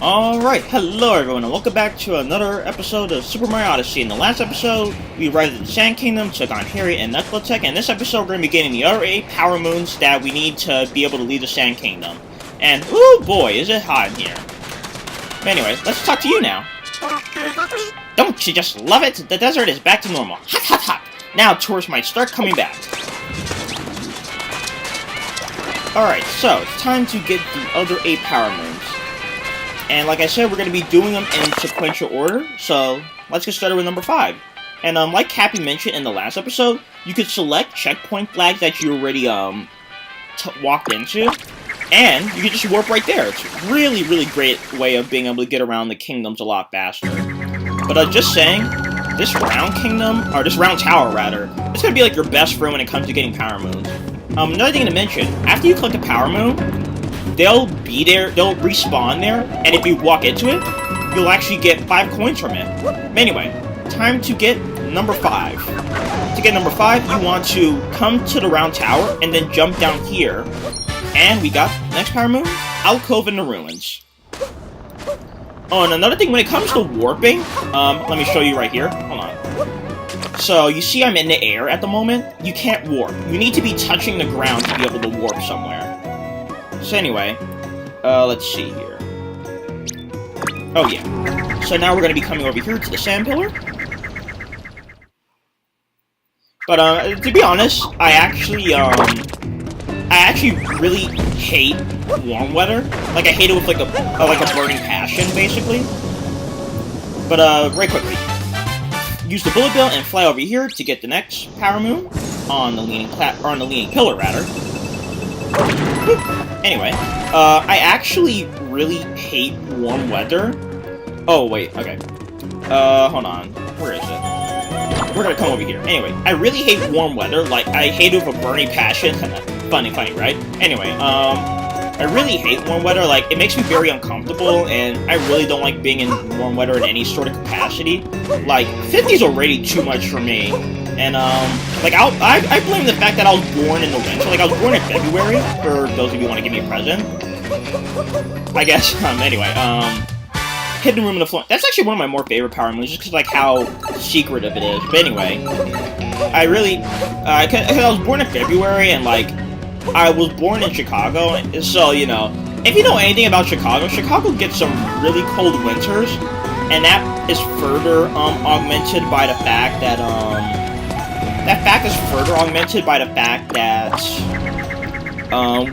Alright, hello everyone, and welcome back to another episode of Super Mario Odyssey. In the last episode, we arrived at the Sand Kingdom, took on Harry and Knuckletech, and in this episode we're going to be getting the other 8 power moons that we need to be able to leave the Sand Kingdom. And, ooh boy, is it hot in here. But anyways, let's talk to you now. Don't you just love it? The desert is back to normal. Hot, hot, hot. Now tourists might start coming back. Alright, so it's time to get the other 8 power moons. And like I said, we're going to be doing them in sequential order, so let's get started with number 5. And like Cappy mentioned in the last episode, you could select checkpoint flags that you already walked into, and you can just warp right there. It's a really, really great way of being able to get around the kingdoms a lot faster. But just saying, this round kingdom, or this round tower rather, it's going to be like your best friend when it comes to getting power moons. Another thing to mention, after you collect a power moon, they'll be there, they'll respawn there, and if you walk into it, you'll actually get 5 coins from it. But anyway, time to get number 5. To get number 5, you want to come to the round tower, and then jump down here. And we got the next power moon, Alcove in the Ruins. Oh, and another thing, when it comes to warping, let me show you right here. Hold on. So, you see I'm in the air at the moment? You can't warp. You need to be touching the ground to be able to warp somewhere. So anyway, let's see here. Oh yeah. So now we're going to be coming over here to the sand pillar. But to be honest, I actually really hate warm weather. Like I hate it with like a burning passion, basically. But right quickly, use the bullet bill and fly over here to get the next power moon on the leaning pillar rather. Anyway, I actually really hate warm weather. Oh, wait, okay. Hold on. Where is it? We're gonna come over here. Anyway, I really hate warm weather. Like, I hate it with a burning passion. funny, right? Anyway, I really hate warm weather. Like, it makes me very uncomfortable, and I really don't like being in warm weather in any sort of capacity. Like, 50 is already too much for me. And, like, I blame the fact that I was born in the winter. Like, I was born in February, for those of you who want to give me a present. I guess, anyway, Hidden Room in the Floor. That's actually one of my more favorite power moons, just because, like, how secretive it is. But anyway, I really, because I was born in February, and, like, I was born in Chicago, so, you know, if you know anything about Chicago, Chicago gets some really cold winters, and that is further, augmented by the fact that,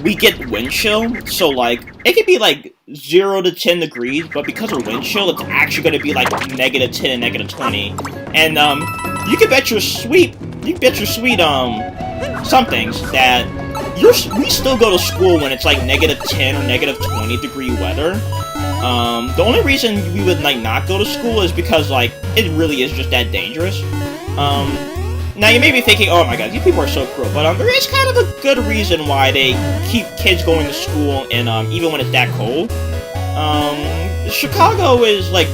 we get wind chill, so, like, it could be, like, 0 to 10 degrees, but because of wind chill, it's actually gonna be, like, -10 and -20. And, you bet your sweet, somethings that we still go to school when it's, like, -10 or -20 degree weather. The only reason we would, like, not go to school is because, like, it really is just that dangerous. Now you may be thinking, oh my god, these people are so cruel, but there is kind of a good reason why they keep kids going to school, and even when it's that cold. Chicago is, like,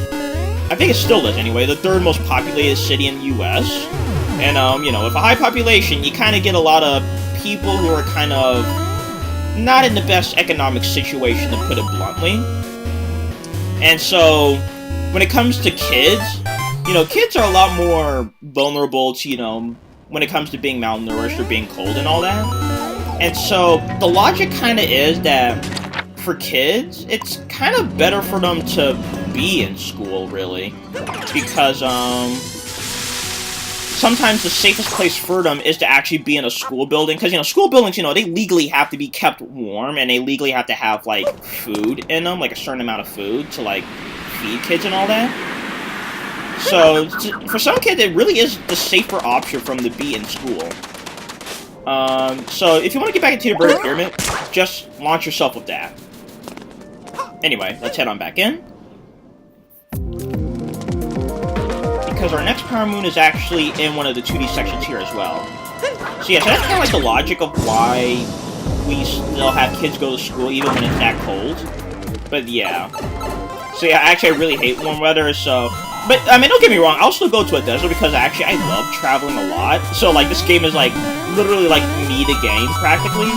I think it still is anyway, the 3rd most populated city in the US. And, you know, with a high population, you kind of get a lot of people who are kind of not in the best economic situation, to put it bluntly. And so, when it comes to kids, you know, kids are a lot more vulnerable to, you know, when it comes to being malnourished or being cold and all that. And so, the logic kind of is that, for kids, it's kind of better for them to be in school, really. Because, sometimes the safest place for them is to actually be in a school building. Because, you know, school buildings, you know, they legally have to be kept warm, and they legally have to have, like, food in them, like a certain amount of food to, like, feed kids and all that. So, for some kids, it really is the safer option for them to be in school. So, if you want to get back into the Bird Pyramid, just launch yourself with that. Anyway, let's head on back in. Because our next power moon is actually in one of the 2D sections here as well. So yeah, so that's kind of like the logic of why we still have kids go to school even when it's that cold. But yeah. So yeah, actually I really hate warm weather, so... But, I mean, don't get me wrong, I'll still go to a desert because actually I love traveling a lot. So, like, this game is, like, literally, like, me to game, practically.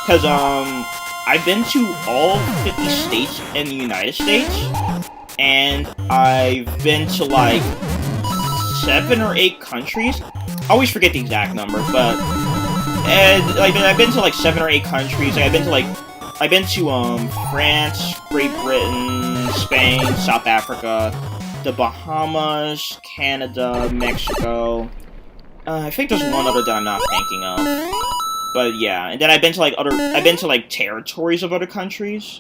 Because, I've been to all 50 states in the United States, and I've been to like 7 or 8 countries. I always forget the exact number, but like I've been to like 7 or 8 countries. Like, I've been to France, Great Britain, Spain, South Africa, the Bahamas, Canada, Mexico. I think there's one other that I'm not thinking of. But yeah, and then I've been to like territories of other countries.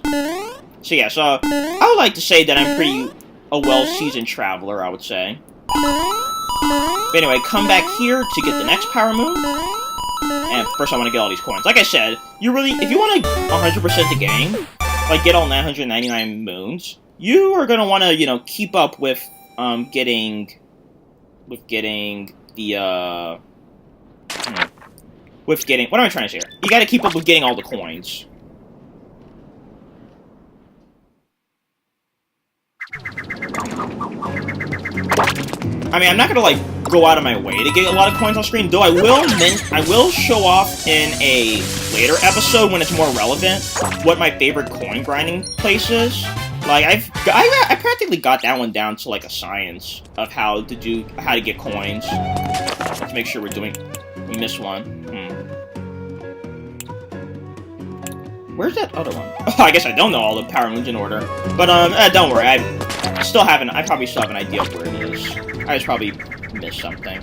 So yeah, so I would like to say that I'm pretty a well-seasoned traveler, I would say. But anyway, come back here to get the next Power Moon. And first I want to get all these coins. Like I said, if you want to 100% the game, like get all 999 moons, you are going to want to, you know, keep up with getting the what am I trying to say here? You gotta keep up with getting all the coins. I mean, I'm not gonna, like, go out of my way to get a lot of coins on screen, though I will show off in a later episode, when it's more relevant, what my favorite coin grinding place is. Like, I practically got that one down to, like, a science of how to get coins. Let's make sure we missed one. Where's that other one? Oh, I guess I don't know all the Power Moons in order. But, don't worry, I probably still have an idea of where it is. I just probably missed something.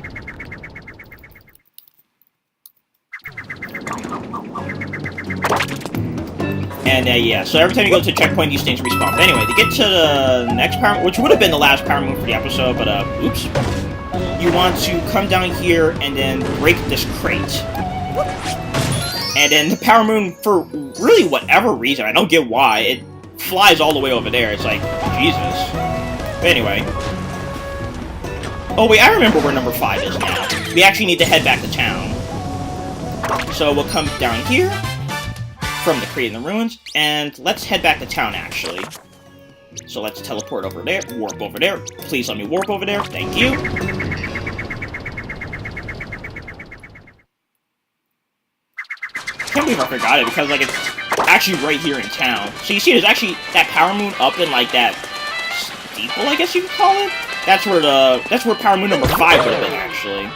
And, yeah, so every time you go to a checkpoint, these things respawn. But anyway, to get to the next Power Moon, which would have been the last Power Moon for the episode, but, oops. You want to come down here and then break this crate. And then the Power Moon, for really whatever reason, I don't get why, it flies all the way over there. It's like, Jesus. But anyway. Oh wait, I remember where number 5 is now. We actually need to head back to town. So we'll come down here, from the crate in the ruins, and let's head back to town, actually. So let's teleport over there, warp over there. Please let me warp over there, thank you. I can't believe I forgot it, because, like, it's actually right here in town. So you see, there's actually that Power Moon up in, like, that steeple, I guess you could call it? That's where Power Moon number 5 would have been, actually.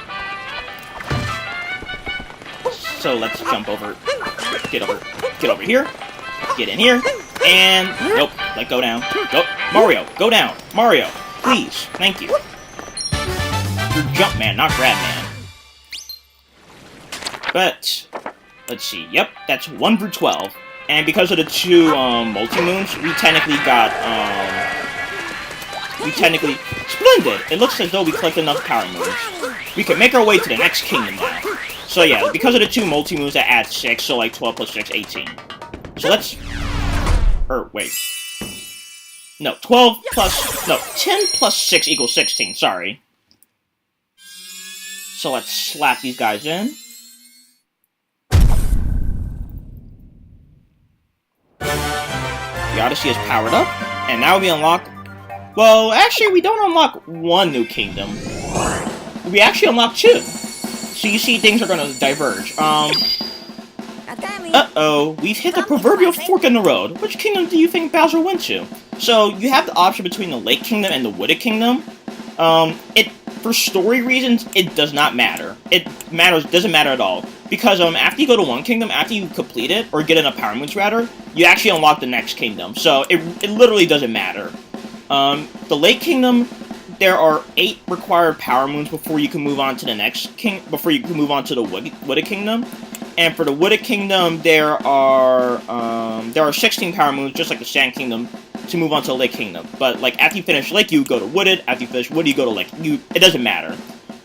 So let's jump over, get over here, get in here, and, nope, like, go down. Go, Mario, go down. Mario, please, thank you. You're Jump Man, not Grab Man. But let's see, yep, that's 1 through 12. And because of the 2, multi-moons, we technically splendid! It looks as though we collected enough Power Moons. We can make our way to the next kingdom now. So yeah, because of the 2 multi-moons, that adds 6, so like 12 plus 6, 18. So let's... wait. No, 10 plus 6 equals 16, sorry. So let's slap these guys in. The Odyssey is powered up, and now we unlock... Well, actually, we don't unlock 1 new kingdom. We actually unlock 2. So you see, things are going to diverge. Uh-oh, we've hit the proverbial fork in the road. Which kingdom do you think Bowser went to? So, you have the option between the Lake Kingdom and the Wooded Kingdom. For story reasons, it does not matter. Doesn't matter at all. Because, after you go to one kingdom, after you complete it, or get enough Power Moons, rather, you actually unlock the next kingdom. So, it literally doesn't matter. The Lake Kingdom, there are 8 required Power Moons before you can move on to the next before you can move on to the Wooded Kingdom. And for the Wooded Kingdom, there are 16 Power Moons, just like the Sand Kingdom, to move on to the Lake Kingdom. But, like, after you finish Lake, you go to Wooded. After you finish Wooded, you go to Lake. It doesn't matter.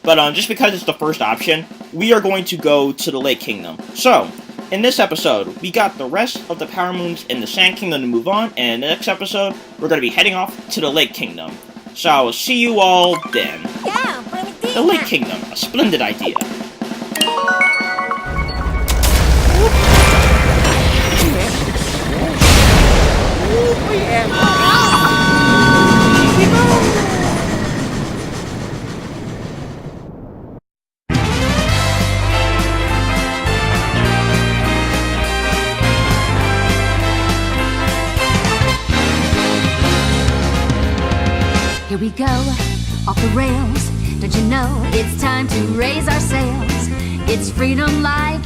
But, just because it's the first option, we are going to go to the Lake Kingdom. So, in this episode, we got the rest of the Power Moons in the Sand Kingdom to move on, and in the next episode, we're going to be heading off to the Lake Kingdom. So I will see you all then. The Lake Kingdom, a splendid idea. Here we go, off the rails. Don't you know it's time to raise our sails? It's freedom like